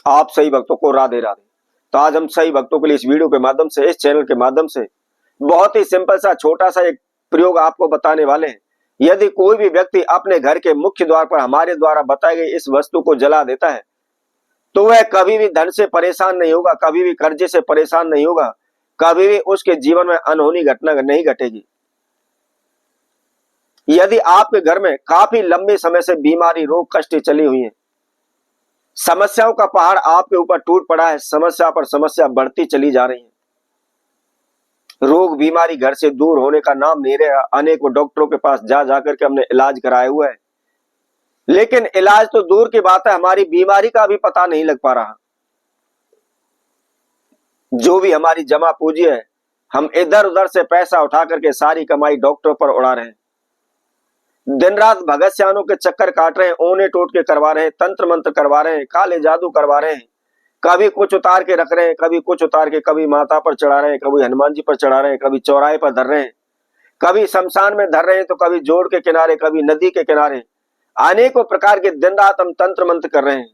आप सही भक्तों को राधे राधे। तो आज हम सही भक्तों के लिए इस वीडियो के माध्यम से, इस चैनल के माध्यम से बहुत ही सिंपल सा छोटा सा एक प्रयोग आपको बताने वाले हैं। यदि कोई भी व्यक्ति अपने घर के मुख्य द्वार पर हमारे द्वारा बताई गई इस वस्तु को जला देता है तो वह कभी भी धन से परेशान नहीं होगा, कभी भी कर्जे से परेशान नहीं होगा, कभी भी उसके जीवन में अनहोनी घटना नहीं घटेगी। यदि आपके घर में काफी लंबे समय से बीमारी, रोग, कष्ट चली हुई है, समस्याओं का पहाड़ आपके ऊपर टूट पड़ा है, समस्या पर समस्या बढ़ती चली जा रही है, रोग बीमारी घर से दूर होने का नाम नहीं रहा, अनेकों डॉक्टरों के पास जा जाकर के हमने इलाज कराया हुआ है, लेकिन इलाज तो दूर की बात है, हमारी बीमारी का भी पता नहीं लग पा रहा। जो भी हमारी जमा पूंजी है, हम इधर उधर से पैसा उठा करके सारी कमाई डॉक्टरों पर उड़ा रहे हैं, दिन रात भगत सियानों के चक्कर काट रहे हैं, ओने टोटके करवा रहे हैं, तंत्र मंत्र करवा रहे हैं, काले जादू करवा रहे हैं, कभी कुछ उतार के रख रहे हैं, कभी कुछ उतार के कभी माता पर चढ़ा रहे हैं, कभी हनुमान जी पर चढ़ा रहे हैं, कभी चौराहे पर धर रहे हैं, कभी शमशान में धर रहे हैं, तो कभी जोड़ के किनारे, कभी नदी के किनारे, अनेकों प्रकार के दिन रात हम तंत्र मंत्र कर रहे हैं।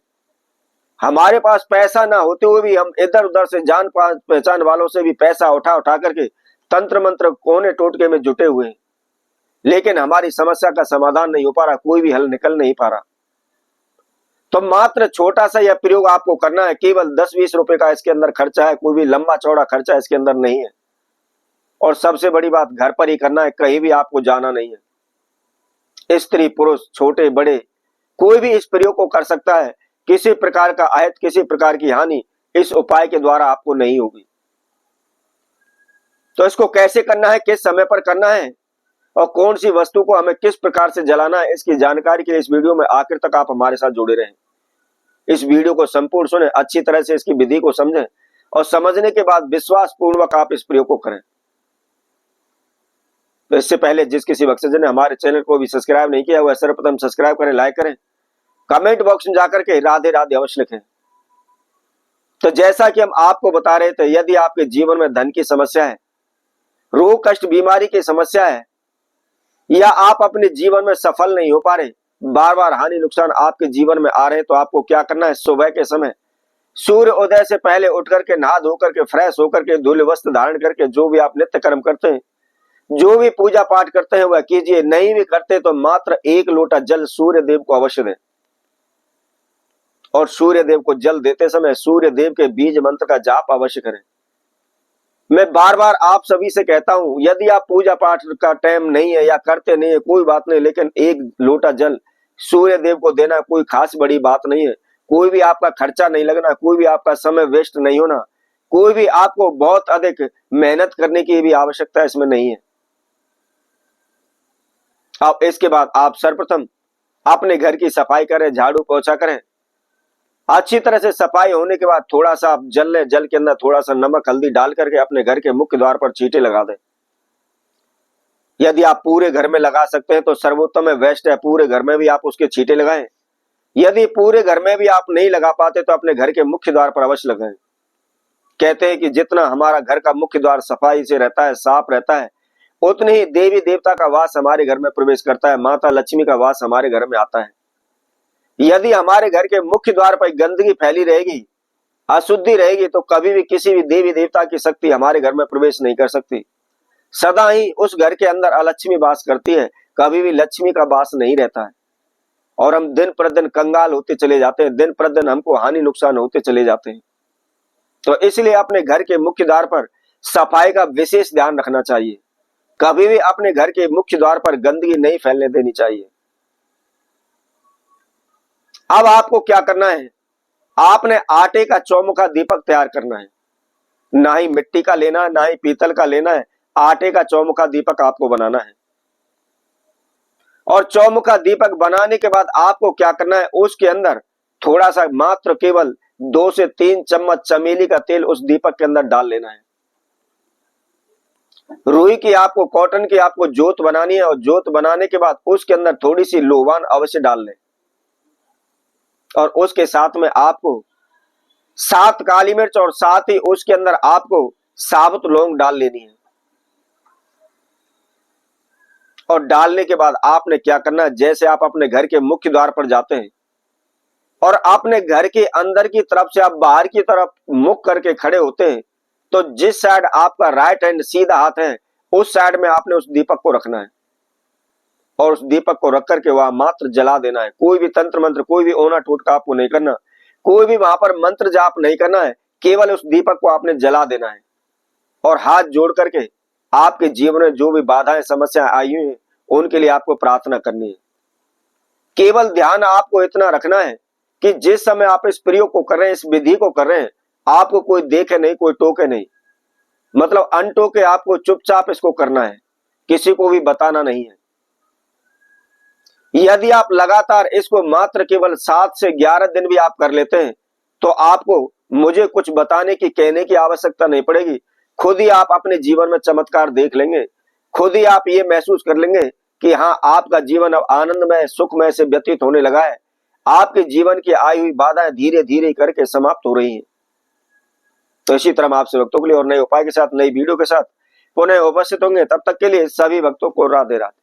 हमारे पास पैसा ना होते हुए भी हम इधर उधर से जान पहचान वालों से भी पैसा उठा उठा करके तंत्र मंत्र कोने टोटके में जुटे हुए हैं, लेकिन हमारी समस्या का समाधान नहीं हो पा रहा, कोई भी हल निकल नहीं पा रहा। तो मात्र छोटा सा यह प्रयोग आपको करना है, केवल 10-20 रुपए का इसके अंदर खर्चा है, कोई भी लंबा चौड़ा खर्चा इसके अंदर नहीं है, और सबसे बड़ी बात घर पर ही करना है, कहीं भी आपको जाना नहीं है। स्त्री पुरुष छोटे बड़े कोई भी इस प्रयोग को कर सकता है, किसी प्रकार का आहत, किसी प्रकार की हानि इस उपाय के द्वारा आपको नहीं होगी। तो इसको कैसे करना है, किस समय पर करना है और कौन सी वस्तु को हमें किस प्रकार से जलाना है, इसकी जानकारी के लिए इस वीडियो में आखिर तक आप हमारे साथ जुड़े रहें। इस वीडियो को संपूर्ण सुने, अच्छी तरह से इसकी विधि को समझें और समझने के बाद विश्वास पूर्वक आप इस प्रयोग को करें। तो इससे पहले जिस किसी भक्तजन ने हमारे चैनल को भी सब्सक्राइब नहीं किया हुआ, सर्वप्रथम सब्सक्राइब करें, लाइक करें, कमेंट बॉक्स में जाकर के राधे राधे अवश्य लिखें। तो जैसा कि हम आपको बता रहे थे, यदि आपके जीवन में धन की समस्या है, रोग कष्ट बीमारी की समस्या है, या आप अपने जीवन में सफल नहीं हो पा रहे, बार बार हानि नुकसान आपके जीवन में आ रहे हैं, तो आपको क्या करना है, सुबह के समय सूर्य उदय से पहले उठ करके नहा धो करके फ्रेश होकर के धुले वस्त्र धारण करके जो भी आप नित्य कर्म करते हैं, जो भी पूजा पाठ करते हैं वह कीजिए। नहीं भी करते तो मात्र 1 लोटा जल सूर्य देव को अवश्य दें, और सूर्य देव को जल देते समय सूर्य देव के बीज मंत्र का जाप अवश्य करें। मैं बार बार आप सभी से कहता हूं, यदि आप पूजा पाठ का टाइम नहीं है या करते नहीं है कोई बात नहीं, लेकिन 1 लोटा जल सूर्य देव को देना कोई खास बड़ी बात नहीं है, कोई भी आपका खर्चा नहीं लगना, कोई भी आपका समय वेस्ट नहीं होना, कोई भी आपको बहुत अधिक मेहनत करने की भी आवश्यकता इसमें नहीं है। अब इसके बाद आप सर्वप्रथम अपने घर की सफाई करें, झाड़ू पोछा करें। अच्छी तरह से सफाई होने के बाद थोड़ा सा आप जल लें, जल के अंदर थोड़ा सा नमक हल्दी डाल करके अपने घर के मुख्य द्वार पर छींटे लगा दें। यदि आप पूरे घर में लगा सकते हैं तो सर्वोत्तम है, बेस्ट है, पूरे घर में भी आप उसके छींटे लगाएं। यदि पूरे घर में भी आप नहीं लगा पाते तो अपने घर के मुख्य द्वार पर अवश्य लगाएं। कहते हैं कि जितना हमारा घर का मुख्य द्वार सफाई से रहता है, साफ रहता है, उतनी ही देवी देवता का वास हमारे घर में प्रवेश करता है, माता लक्ष्मी का वास हमारे घर में आता है। यदि हमारे घर के मुख्य द्वार पर गंदगी फैली रहेगी, अशुद्धि रहेगी, तो कभी भी किसी भी देवी देवता की शक्ति हमारे घर में प्रवेश नहीं कर सकती। सदा ही उस घर के अंदर अलक्ष्मी वास करती है, कभी भी लक्ष्मी का वास नहीं रहता है, और हम दिन प्रतिदिन कंगाल होते चले जाते हैं, दिन प्रतिदिन हमको हानि नुकसान होते चले जाते हैं। तो इसलिए अपने घर के मुख्य द्वार पर सफाई का विशेष ध्यान रखना चाहिए, कभी भी अपने घर के मुख्य द्वार पर गंदगी नहीं फैलने देनी चाहिए। अब आपको क्या करना है, आपने आटे का चौमुखा दीपक तैयार करना है, ना ही मिट्टी का लेना है, ना ही पीतल का लेना है, आटे का चौमुखा दीपक आपको बनाना है। और चौमुखा दीपक बनाने के बाद आपको क्या करना है, उसके अंदर थोड़ा सा मात्र केवल 2 से 3 चम्मच चमेली का तेल उस दीपक के अंदर डाल लेना है। रुई की आपको, कॉटन की आपको जोत बनानी है, और जोत बनाने के बाद उसके अंदर थोड़ी सी लोबान अवश्य डाल लें, और उसके साथ में आपको 7 काली मिर्च और साथ ही उसके अंदर आपको साबुत लौंग डाल लेनी है। और डालने के बाद आपने क्या करना है, जैसे आप अपने घर के मुख्य द्वार पर जाते हैं, और अपने घर के अंदर की तरफ से आप बाहर की तरफ मुख करके खड़े होते हैं, तो जिस साइड आपका राइट हैंड सीधा हाथ है, उस साइड में आपने उस दीपक को रखना है और उस दीपक को रख करके वहां मात्र जला देना है। कोई भी तंत्र मंत्र, कोई भी ओना टोटका आपको नहीं करना, कोई भी वहां पर मंत्र जाप नहीं करना है, केवल उस दीपक को आपने जला देना है और हाथ जोड़ करके आपके जीवन में जो भी बाधाएं समस्याएं आई हुई हैं उनके लिए आपको प्रार्थना करनी है। केवल ध्यान आपको इतना रखना है कि जिस समय आप इस प्रयोग को कर रहे हैं, इस विधि को कर रहे हैं, आपको कोई देखे नहीं, कोई टोके नहीं, मतलब अनटोके आपको चुपचाप इसको करना है, किसी को भी बताना नहीं है। यदि आप लगातार इसको मात्र केवल 7 से 11 दिन भी आप कर लेते हैं, तो आपको मुझे कुछ बताने की, कहने की आवश्यकता नहीं पड़ेगी। खुद ही आप अपने जीवन में चमत्कार देख लेंगे, खुद ही आप ये महसूस कर लेंगे कि हाँ, आपका जीवन अब आनंदमय, सुखमय से व्यतीत होने लगा है। आपके जीवन की आई हुई बाधाएं धीरे धीरे करके समाप्त हो रही हैं। तो इसी तरह हम आपसे भक्तों के लिए और नए उपाय के साथ, नई वीडियो के साथ पुनः उपस्थित होंगे। तब तक के लिए सभी भक्तों को राधे राधे।